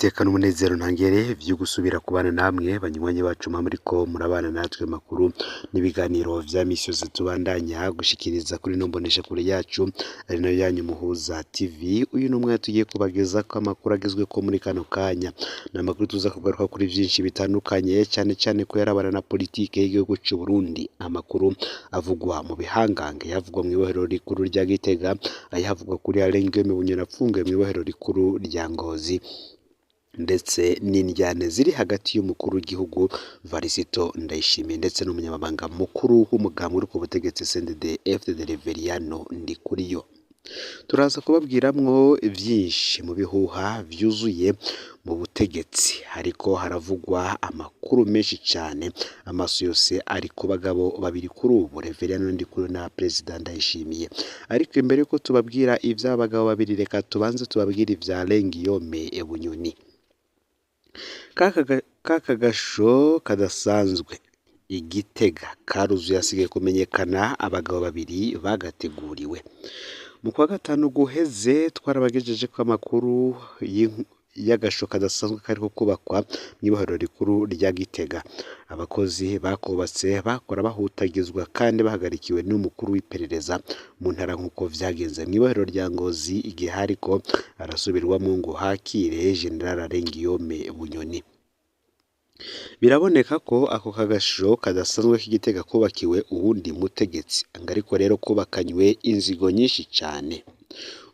Iteka n'umunezero ntangere vyo gusubira kubana namwe banywanyi bacu muriko murabana natwe makuru n'ibiganiro vya misi yose tubandanya gushikiriza kuri no mbonesha kure yacu ari nayo yanyu Muhuza TV. Uyu numwe tugiye kubageza ko amakuru agezwe ko muri kano kanya n'amakuru tuza kugaruka kuri vyinshi bitandukanye cyane ko yarabana na politike y'igihugu cy'u Burundi. Amakuru avugwa mu bihangange yavugwa mu ibohero rikuru rya Gitega, ayavugwa kuri arengeme Bunyoni apfungiwe mu ibohero rikuru rya Ngozi, ndetse n'indyane ziri hagati y'umukuru w'igihugu Varisito Ndayishimiye ndetse n'umunyamabanga mukuru w'umugambi uri ku butegetsi CNDD-FDD Reveriyano Ndikuriyo. Turaza kubabwiramwo vyinshi mu bihuha vyuzuye mu butegetsi, hariko haravugwa amakuru menshi cyane, amaso yose ari ku bagabo babiri kuri ubu, Reveriyano Ndikuriyo na Perezida Ndayishimiye. Ariko imbere yuko tubabwira ivy'abagabo babiri, reka tubanze tubabwira ivya Lengiyome Bunyoni. Kaka gasho kadasanzwe Igitega karuzuye asigaye kumenyekana abagabo babiri bagateguriwe. Mu kwa gatanu guheze twarabagejeje ko amakuru y'agasho kadasanzwe kariko kubakwa mu ibohero rikuru rya Gitega. Abakozi bakubatse bakora bahutagizwa kandi bahagarikiwe n'umukuru w'iperereza mu ntara nk'uko vyagenze mu ibohero rya Ngozi, igihe hariko arasubirwamo ngo hakire General Lengiyome Bunyoni. Biraboneka ko ako kagasho kadasanzwe k'Igitega kubakiwe uwundi mutegetsi, ariko rero kubakanywe inzigo nyinshi cyane.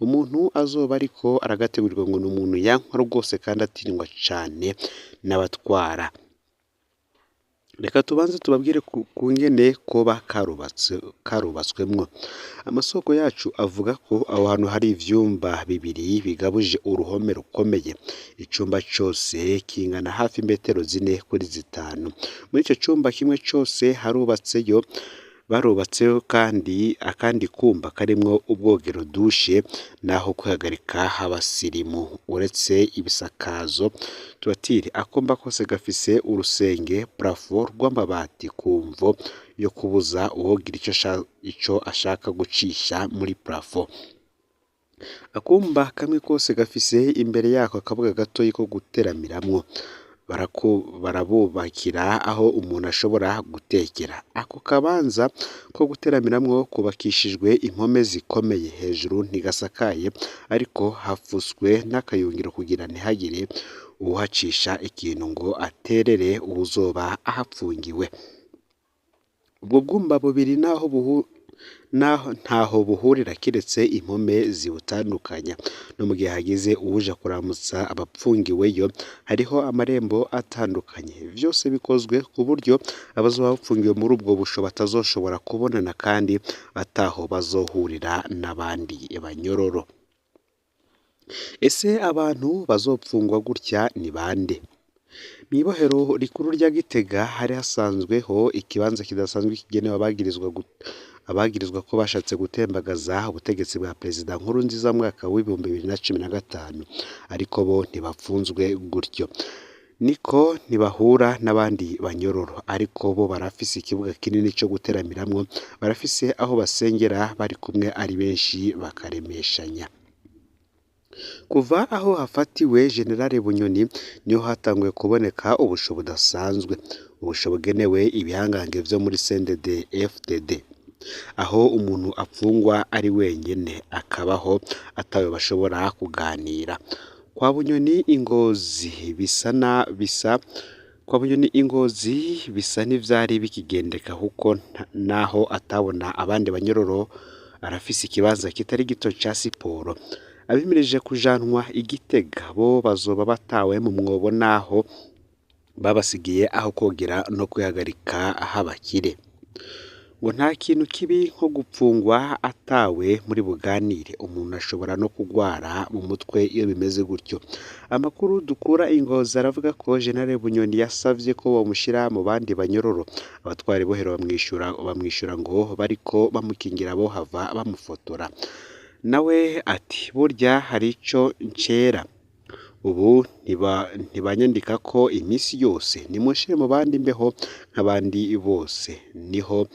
Umuntu azoba ariko aragategurirwa ngo ni umuntu yankwa rwose kandi atinwa cyane n'abatwara. Reka tubanze tubabwire kungene koba karubatswemwo. Amasoko yacu avuga ko aho hantu hari ivyumba bibiri bigabuje uruhome rukomeye. Icumba cyose kingana hafi metero 4 kuri 5. Muri ico cumba kimwe cyose barubatseho kandi akandi kumba karimwo ubwogero dushe naho kwihagarika abasirimu. Uretse ibisakazo turatiri akomba kose gafise urusenge plafond rw'amabati kumvo yo kubuza uwogira ico ashaka gucisha muri plafond. Akumba kamwe kose gafise imbere yako akabuga gato ko guteramiramwo. Barabubakira aho umuntu ashobora gutekera. Ako kabanza ko guteramiramwo kubakishijwe impome zikomeye, hejuru ntigasakaye ariko hafuswe n'akayungiro kugira ntihagire uhacisha ikintu ngo aterere ubuzoba ahapfungiwe. Ubwo bwumba bubiri ntaho buhurira kiretse impome ziwutandukanya. No mu gihe hagize uwuja kuramutsa abapfungiweyo hariho amarembo atandukanye. Vyose bikozwe ku buryo abazoba bapfungiwe muri ubwo busho batazoshobora kubonana kandi bataho bazohurira n'abandi banyororo. Ese abantu bazopfungwa gutya ni bande? Mw'ibohero rikuru rya Gitega hari hasanzweho ikibanza kidasanzwe kigenewe abagirizwa ko bashatse gutembagaza ubutegetsi bwa Perezida Nkurunziza mu mwaka w'2015, ariko bo ntibapfunzwe gutyo. Niko ntibahura n'abandi banyororo, ariko bo barafise ikibuga kinini cyo guteramiramwo, barafise aho basengera bari kumwe ari benshi bakaremeshanya. Kuva aho hafatiwe General Bunyoni niho hatanguye kuboneka ubusho budasanzwe, ubusho bugenewe ibihangange vyo muri CNDD-FDD, aho umuntu apfungwa ari wenyene akabaho atawe bashobora kuganira. Kwa Bunyoni Ingozi bisa n'ivyari bikigendeka kuko naho atabona abandi banyororo arafise ikibanza kitari gito ca siporo. Abimirije kujanwa Igitega bo bazoba batawe mu mwobo naho babasigiye aho kogera no kwihagarika habakire. Ngo nta kintu kibi nko gupfungwa atawe muri buganire, umuntu ashobora no kugwara mu mutwe iyo bimeze gutyo. Amakuru dukura Ingozi aravuga ko General Bunyoni yasavye ko bamushira mu bandi banyororo. Abatwari bohero bamwishura ngo bariko bamukingira bo hava bamufotora. Nawe ati burya hari ico ncera, ubu ntibanyandika ko imisi yose nimushire mu bandi mbeho nk'abandi bose. Niho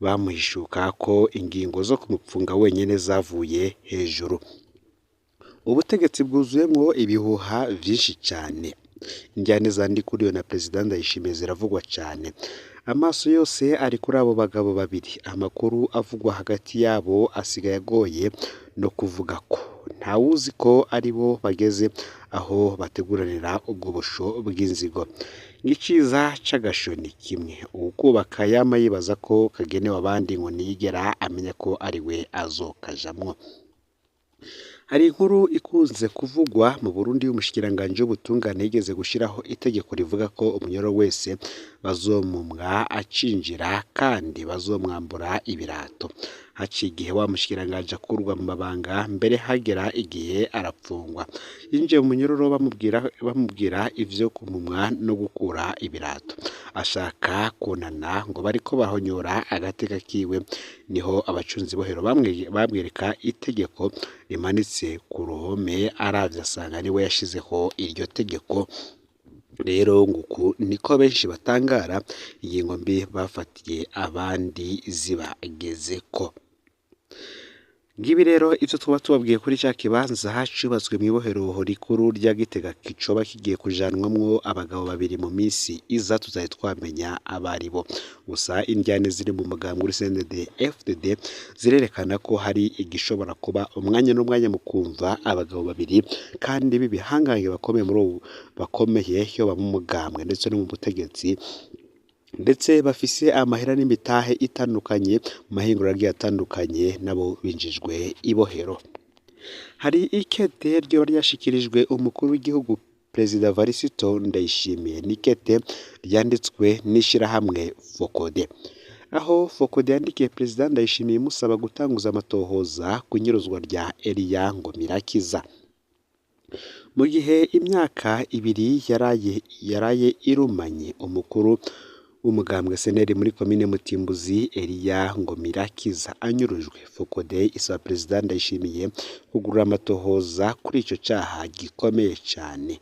bamuhishuka ko ingingo zo kumupfunga wenyene zavuye hejuru. ubutegetsi bwuzuyemwo ibihuha vyinshi cyane. Injyane zandikuriwe na Perezida Ndayishimiye ziravugwa cyane. Amaso yose ari kuri abo bagabo babiri. Amakuru avugwa hagati yabo asigaye agoye no kuvuga ko ntawuzi ko ari bo bageze aho bateguranira ubwo busho bw'inzigo. Ngiciza c'agasho ni kimwe, uwukubaka yama yibaza ko kagenewe abandi ngo ntiyigera amenya ko ari we azokajamwo. Hari inkuru ikunze kuvugwa mu Burundi y'umushikiranganji w'ubutungane yigeze gushiraho itegeko rivuga ko umunyororo wese bazomumwa acinjira kandi bazomwambura ibirato. Haciye igihe wa mushikiranganji akurwa mu mabanga, mbere hagera igihe arapfungwa. Yinjiye mu munyororo bamubwira ivyo kumumwa no gukura ibirato. Ashaka kunana ngo bariko bahonyora agateka kiwe, niho abacunzi bohero bamwereka itegeko rimanitse ku ruhome, aravye asanga niwe yashizeho iryo tegeko. Rero nguku niko benshi batangara ingingo mbi bafatiye abandi zibagezeko. Ngibi rero ivyo tuba tubabwiye kuri ca kibanza cubatswe mw'ibohero rikuru rya Gitega kicoba kigiye kujanwamwo abagabo babiri mu misi iza, tuzaye twamenya abaribo. Gusa indyane ziri mu mugambwe uri CNDD-FDD zirerekana ko hari igishobora kuba umwanya n'umwanya mu kumva abagabo babiri kandi b'ibihangange bakomeye yo mu mugambwe ndetse no mu butegetsi, ndetse bafise amahera n'imitahe itandukanye mu mahinguriro agiye atandukanye, nabo binjijwe ibohero. Hari ikete ryo ryashikirijwe umukuru w'igihugu Perezida Varisito Ndayishimiye, n'ikete ryanditswe n'ishirahamwe Fokode, aho Fokode yandikiye Perezida Ndayishimiye imusaba gutanguza amatohoza ku nyiruzwa rya Elia Ngomirakiza. Mu gihe imyaka ibiri yaraye irumanye umukuru w'umugambwe seneri muri komine Mutimbuzi Elia Ngomirakiza anyurujwe, Fokode isaba Perezida Ndayishimiye kugurura amatohoza kuri ico caha gikomeye cyane.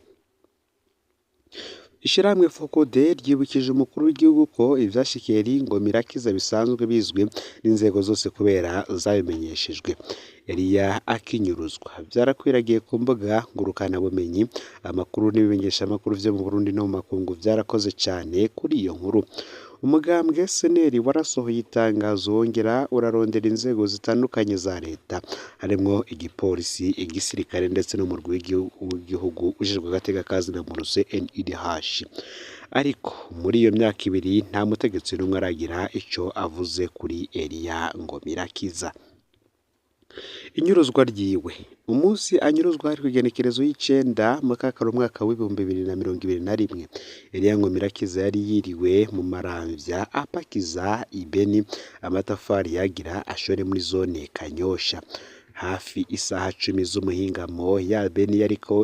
Ishirahamwe Fokode ryibukije umukuru w'igihugu ko ivyashikiye Elia Ngomirakiza bisanzwe bizwi n'inzego zose kubera zabimenyeshejwe. Elia akinyuruzwa vyarakwiragiye ku mbuga ngurukana bumenyi, amakuru n'ibimenyesha amakuru vyo mu Burundi no mu makungu vyarakoze cyane kuri iyo nkuru. Umugambwe seneri warasohoye itangazo wongera urarondera inzego zitandukanye za leta, harimwo igipolisi, igisirikare ndetse n'umurwi w'igihugu ujejwe agateka kazina muntu NEVA. Ariko muri iyo myaka ibiri nta mutegetsi n'umwe aragira ico avuze kuri Elia Ngomirakiza. Inyuruzwa ryiwe umunsi anyuruzwa hari kwigenekerezo y'icenda mu kakaro mwaka w'2021. Elia Ngomirakiza yari yiriwe mu maramvya apakiza ibeni amatafari yagira ashore muri zone Kanyosha. Hafi isaha 10 z'umuhingamo ya beni yariko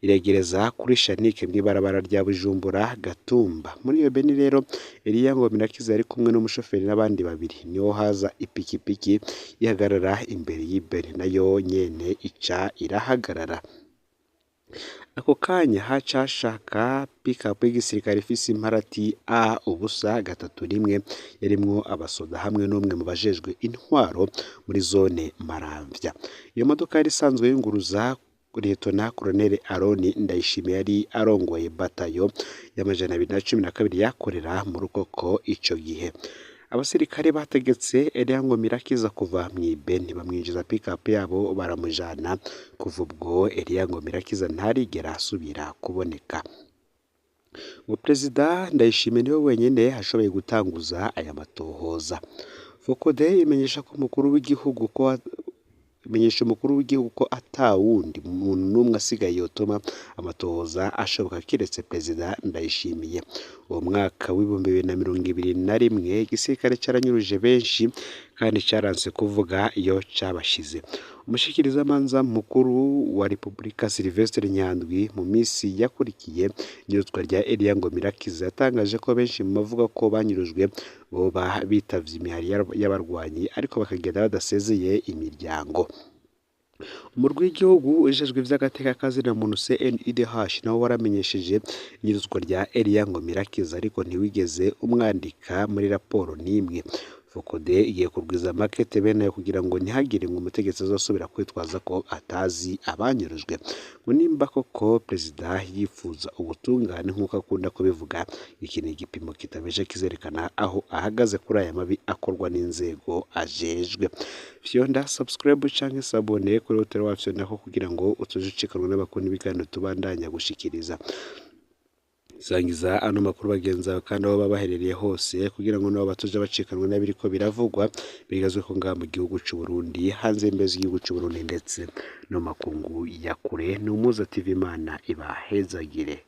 iregereza kuri Shanike mw'ibarabara rya Bujumbura Gatumba. Muri iyo beni rero Elia Ngomirakiza yari kumwe n'umushoferi n'abandi babiri, niho haza ipikipiki ihagarara imbere y'ibeni, nayo nyene ica irahagarara. Ako kanya hacashaka pick-up y'igisirikare ifise imparati A301 yarimwo abasoda hamwe n'umwe mu bajejwe intwaro muri zone Maramvya. Iyo modoka yari isanzwe yunguruza Lieutenant Colonel Aroni Ndayishimiye yari arongoye batayo y'amajana 212 yakorera mu Rukoko ico gihe. Abasirikare bategetse Elia Ngomirakiza kuva mw'ibeni bamwinjiza pick-up yabo baramujana. Kuva ubwo Elia Ngomirakiza ntarigera asubira kuboneka. Perezida Ndayishimiye niwe wenyene ashoboye gutanguza aya matohoza. Fokode imenyesha umukuru w'igihugu ko atawundi muntu n'umwe asigaye yotuma amatohoza ashoboka kiretse Perezida Ndayishimiye. Uwo mwaka w'2021 igisirikare caranyuruje benshi kandi caranse kuvuga iyo cabashize. Umushikirizamanza mukuru wa Republika Sylvestre Nyandwi mu misi yakurikiye inyuruzwa rya Elia Ngomirakiza yatangaje ko benshi mu bavuga ko banyurujwe boba bitavye imihari y'abarwanyi ariko bakagenda badasezeye imiryango. Umurwi w'igihugu ujejwe ivy'agateka kazina muntu NEVA nawo waramenyesheje inyuruzwa rya Elia Ngomirakiza ariko ntiwigeze umwandika muri raporo n'imwe. Fokode igiye kurwiza makete bene kugira ngo ntihagire ngo umutegetsi azosubira kwitwaza ko atazi abanyurujwe. Ngo nimba koko perezida yifuza ubutungane nk'uko akunda kubivuga, iki ni igipimo kitabeshe kizerekana aho ahagaze kuri aya mabi akorwa n'inzego ajejwe. Fyonda subscribe canke sabone kuri hotel wacu nako kugira ngo utujicikanwe n'abakundi b'ibiganiro tubandanya gushikiriza. Sangiza ano makuru bagenza kandi aho baba baherereye hose kugira ngo nabo batuja bacikanwe n'abiriko biravugwa bigazwe ko ngaha mu gihugu c'u Burundi, hanze y'imbizi y'igihugu c'u Burundi ndetse no makungu ya kure. Ni Umuza TV, Imana ibahezagire.